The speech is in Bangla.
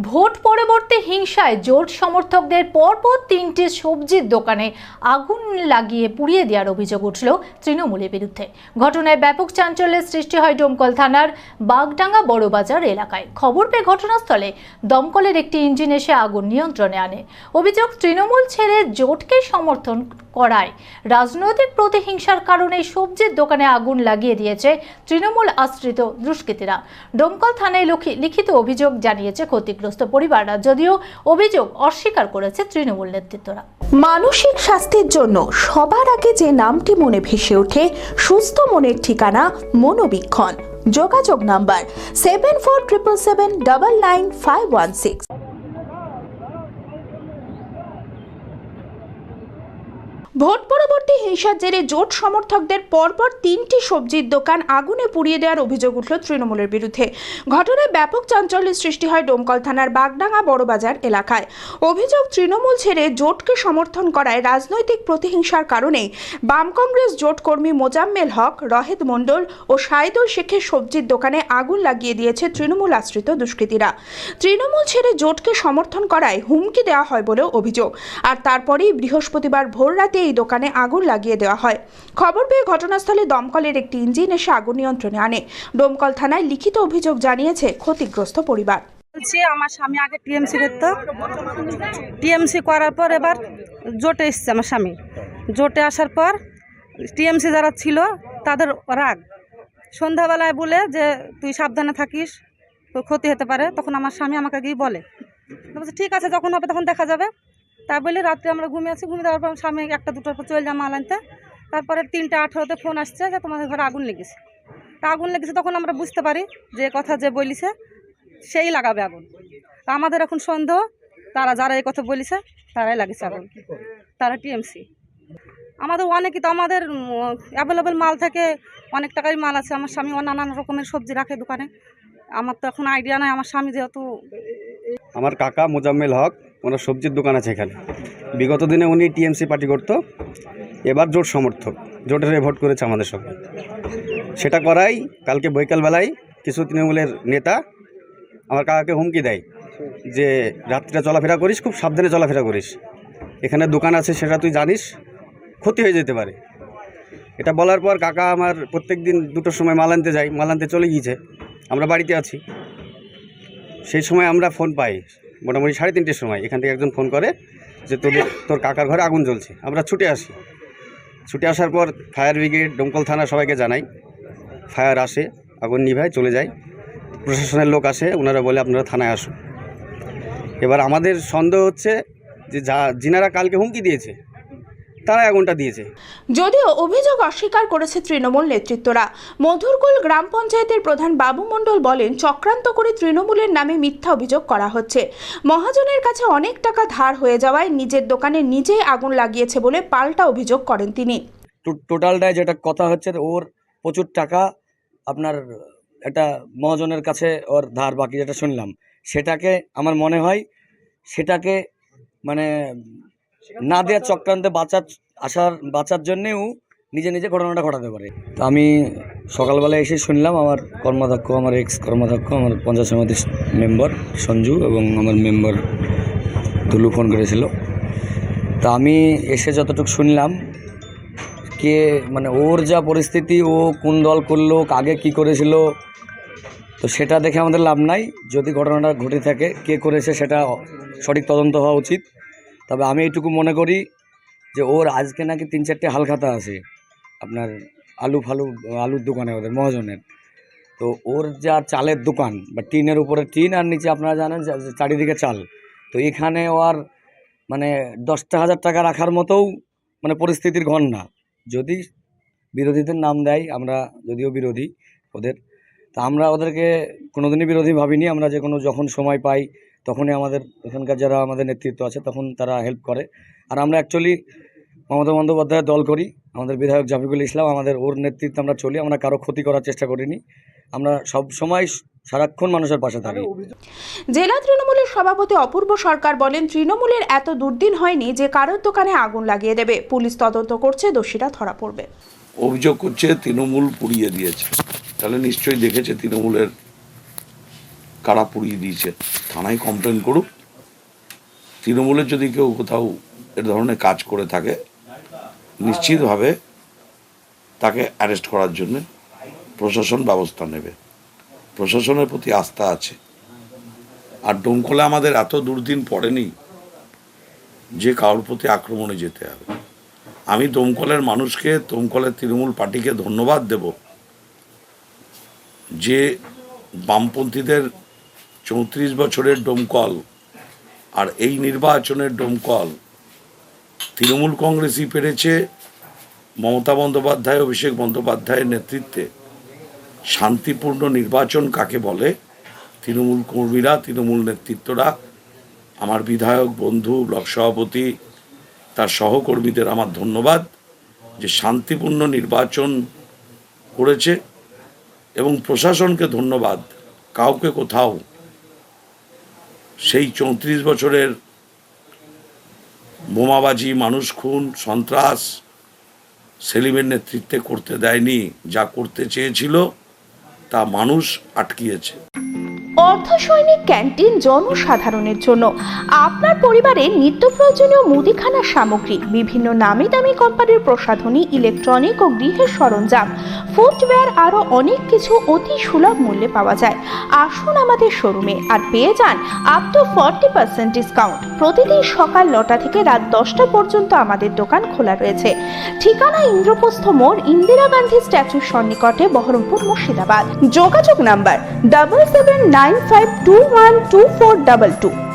ভোট পরবর্তী হিংসায় জোট সমর্থকদের পরপর তিনটি সবজির দোকানে আগুন লাগিয়ে পুড়িয়ে দেওয়ার অভিযোগ উঠল তৃণমূলের বিরুদ্ধে। ঘটনায় ব্যাপক চাঞ্চল্যের সৃষ্টি হয় ডোমকল থানার বাগডাঙ্গা বড়বাজার এলাকায়। খবর পেয়ে ঘটনাস্থলে দমকলের একটি ইঞ্জিন এসে আগুন নিয়ন্ত্রণে আনে। অভিযোগ, তৃণমূল ছেড়ে জোটকে সমর্থন করায় রাজনৈতিক প্রতিহিংসার কারণে সবজির দোকানে আগুন লাগিয়ে দিয়েছে তৃণমূল আশ্রিত দুষ্কৃতীরা। ডোমকল থানায় লিখিত অভিযোগ জানিয়েছে ক্ষতিগ্রস্ত পরিবাররা, যদিও অভিযোগ অস্বীকার করেছে তৃণমূল নেতৃত্বরা। মানসিক স্বাস্থ্যের জন্য সবার আগে যে নামটি মনে ভেসে ওঠে, সুস্থ মনের ঠিকানা মনোবীক্ষণ। যোগাযোগ নাম্বার 7477799516। ভোট পরবর্তী হিংসার জেরে জোট সমর্থকদের পরপর তিনটি সবজির দোকান আগুনে পুড়িয়ে দেওয়ার অভিযোগ উঠল তৃণমূলের বিরুদ্ধে। ঘটনায় ব্যাপক চাঞ্চল্যের সৃষ্টি হয় ডোমকল থানার বাগডাঙ্গা বড়বাজার এলাকায়। অভিযোগ, তৃণমূল ছেড়ে জোটকে সমর্থন করায় রাজনৈতিক প্রতিহিংসার কারণে বাম কংগ্রেস জোট কর্মী মোজাম্মেল হক, রহেদ মণ্ডল ও সাইদুল শেখের সবজির দোকানে আগুন লাগিয়ে দিয়েছে তৃণমূল আশ্রিত দুষ্কৃতীরা। তৃণমূল ছেড়ে জোটকে সমর্থন করায় হুমকি দেওয়া হয় বলেও অভিযোগ। আর তারপরেই বৃহস্পতিবার ভোর রাতে এই দোকানে আগুন লাগিয়ে দেওয়া হয়। খবর পেয়ে ঘটনাস্থলে দমকলের একটি ইঞ্জিন এসে আগুন নিয়ন্ত্রণে আনে। ডোমকল থানায় লিখিত অভিযোগ জানিয়েছে ক্ষতিগ্রস্ত পরিবার। আমার স্বামী আগে টিএমসি করতো, টিএমসি করার পর এবার জোটে এসছে। আমার স্বামী জোটে আসার পর টিএমসি যারা ছিল তাদের রাগ, সন্ধ্যাবেলায় বলে যে তুই সাবধানে থাকিস, তোর ক্ষতি হতে পারে। তখন আমার স্বামী আমাকে গিয়ে বলে, ঠিক আছে যখন হবে তখন দেখা যাবে। তাই বলে রাত্রে আমরা ঘুমিয়ে আছি। ঘুমিয়ে দেওয়ার পর স্বামী 1-2টার পর চলে যায় মাল আনতে। তারপরে 3:18 ফোন আসছে যে তোমাদের ঘরে আগুন লেগেছে। তা আগুন লেগেছে তখন আমরা বুঝতে পারি যে কথা যে বলিছে সেই লাগাবে আগুন। তা আমাদের এখন সন্দেহ যারা এই কথা বলিছে তারাই লাগিয়েছে আগুন। তারা টিএমসি। আমাদের অনেকই তো আমাদের অ্যাভেলেবেল মাল থাকে, অনেক টাকারই মাল আছে। আমার স্বামী নানান রকমের সবজি রাখে দোকানে। আমার তো এখন আইডিয়া নাই। আমার স্বামী যেহেতু, আমার কাকা মোজাম্মেল হক, ওনার সবজির দোকান আছে এখানে। বিগত দিনে উনি টিএমসি পার্টি করতো, এবার জোট সমর্থক, জোটের ভোট করেছে আমাদের সঙ্গে। সেটা করাই কালকে বৈকালবেলায় কিছু তৃণমূলের নেতা আমার কাকাকে হুমকি দেয় যে রাত্রিটা চলাফেরা করিস, খুব সাবধানে চলাফেরা করিস, এখানে দোকান আছে সেটা তুই জানিস, ক্ষতি হয়ে যেতে পারে। এটা বলার পর কাকা আমার প্রত্যেক দিন 2টোর সময় মাল আনতে যাই, মাল আনতে চলে গিয়েছে। আমরা বাড়িতে আছি, সেই সময় আমরা ফোন পাই মোটামুটি 3:30-র সময়। এখান থেকে একজন ফোন করে যে তোর কাকার ঘরে আগুন জ্বলছে। আমরা ছুটে আসি। ছুটে আসার পর ফায়ার ব্রিগেড, ডোমকল থানা সবাইকে জানাই। ফায়ার আসে, আগুন নিভায়, চলে যায়। প্রশাসনের লোক আসে, ওনারা বলে আপনারা থানায় আসুন। এবার আমাদের সন্দেহ হচ্ছে যে যিনারা কালকে হুমকি দিয়েছে তারা আগুনটা দিয়েছে। যদিও অভিযোগ অস্বীকার করেছে তৃণমূল নেতৃত্বরা। মধুরকুল গ্রাম পঞ্চায়েতের প্রধান বাবু মণ্ডল বলেন, চক্রান্ত করে তৃণমূলের নামে মিথ্যা অভিযোগ করা হচ্ছে। মহাজনের কাছে অনেক টাকা ধার হয়ে যাওয়ায় নিজের দোকানে নিজেই আগুন লাগিয়েছে বলে পাল্টা অভিযোগ করেন তিনি। টোটালটায় যেটা কথা হচ্ছে, ওর প্রচুর টাকা আপনার একটা মহাজনের কাছে ওর ধার বাকি, যেটা শুনলাম সেটাকে আমার মনে হয় সেটাকে মানে না দেওয়ার চক্রান্তে বাঁচার জন্যেও নিজে ঘটনাটা ঘটাতে পারে। তো আমি সকালবেলায় এসে শুনলাম আমার কর্মাধ্যক্ষ, আমার এক্স কর্মাধ্যক্ষ, আমার পঞ্চায়েত সমিতির মেম্বার সঞ্জু এবং আমার মেম্বার দুলু ফোন করেছিল। তা আমি এসে যতটুকু শুনলাম, কে মানে ওর যা পরিস্থিতি, ও কোন দল করলো, আগে কি করেছিল, তো সেটা দেখে আমাদের লাভ নাই। যদি ঘটনাটা ঘটে থাকে, কে করেছে সেটা সঠিক তদন্ত হওয়া উচিত। তবে আমি এইটুকু মনে করি যে ওর আজকে নাকি 3-4টে হালখাতা আছে আপনার আলুর দোকানে, ওদের মহাজনের। তো ওর যা চালের দোকান বা টিনের উপরে টিন আর নিচে আপনারা জানেন চারিদিকে চাল, তো এখানে ওর মানে 10,000 টাকা রাখার মতোও মানে পরিস্থিতির ঘর না। যদি বিরোধীদের নাম দেয়, আমরা যদিও বিরোধী ওদের, তা আমরা ওদেরকে কোনোদিনই বিরোধী ভাবিনি। আমরা যখন সময় পাই তখনই আমাদের এখানকার যারা আমাদের নেতৃত্ব আছে তখন তারা হেল্প করে। আর আমরা অ্যাকচুয়ালি মমতা বন্দ্যোপাধ্যায়ের দল করি, আমাদের বিধায়ক জাফিকুল ইসলাম, আমাদের ওর নেতৃত্বে আমরা চলি। আমরা কারো ক্ষতি করার চেষ্টা করিনি, আমরা সব সময় সারাক্ষণ মানুষের পাশে থাকি। জেলা তৃণমূলের সভাপতি অপূর্ব সরকার বলেন, তৃণমূলের এত দুর্দিন হয়নি যে কারোর দোকানে আগুন লাগিয়ে দেবে। পুলিশ তদন্ত করছে, দোষীরা ধরা পড়বে। অভিযোগ করছে তৃণমূল পুড়িয়ে দিয়েছে, তাহলে নিশ্চয়ই দেখেছে তৃণমূলের কারা পুড়িয়ে দিয়েছে, থানায় কমপ্লেন করুক। তৃণমূলের যদি কেউ কোথাও এ ধরনের কাজ করে থাকে নিশ্চিতভাবে তাকে অ্যারেস্ট করার জন্য প্রশাসন ব্যবস্থা নেবে। প্রশাসনের প্রতি আস্থা আছে। আর ডোমকলে আমাদের এত দুর্দিন পড়েনি যে কারোর প্রতি আক্রমণে যেতে হবে। আমি দমকলের মানুষকে, দমকলের তৃণমূল পার্টিকে ধন্যবাদ দেব যে বামপন্থীদের 34 বছরের ডোমকল আর এই নির্বাচনের ডোমকল তৃণমূল কংগ্রেসই পেরেছে মমতা বন্দ্যোপাধ্যায়, অভিষেক বন্দ্যোপাধ্যায়ের নেতৃত্বে শান্তিপূর্ণ নির্বাচন কাকে বলে তৃণমূল কর্মীরা, তৃণমূল নেতৃত্বরা, আমার বিধায়ক বন্ধু, ব্লক সভাপতি, তার সহকর্মীদের আমার ধন্যবাদ যে শান্তিপূর্ণ নির্বাচন করেছে। এবং প্রশাসনকে ধন্যবাদ, কাউকে কোথাও সেই 34 বছরের বোমাবাজি, মানুষ খুন, সন্ত্রাস সেলিমের নেতৃত্বে করতে দেয়নি। যা করতে চেয়েছিল তা মানুষ আটকিয়েছে। অর্থ সৈনিক ক্যান্টিন জনসাধারণের জন্য আপনার পরিবারের নিত্য প্রয়োজনীয় মুদিখানার সামগ্রী, বিভিন্ন নামি দামি কোম্পানির প্রসাধনী, ইলেকট্রনিক ও গৃহের সরঞ্জাম, ফুটওয়্যার, আরও অনেক কিছু অতি সুলভ মূল্যে পাওয়া যায়। আসুন আমাদের শোরুমে আর পেয়ে যান আপ টু 40% ডিসকাউন্ট। প্রতিদিন সকাল 9টা থেকে রাত 10টা পর্যন্ত আমাদের দোকান খোলা রয়েছে। ঠিকানা ইন্দ্রপ্রস্থ মোড়, ইন্দিরা গান্ধী স্ট্যাচুর সন্নিকটে, বহরমপুর, মুর্শিদাবাদ। যোগাযোগ নাম্বার 7795212422।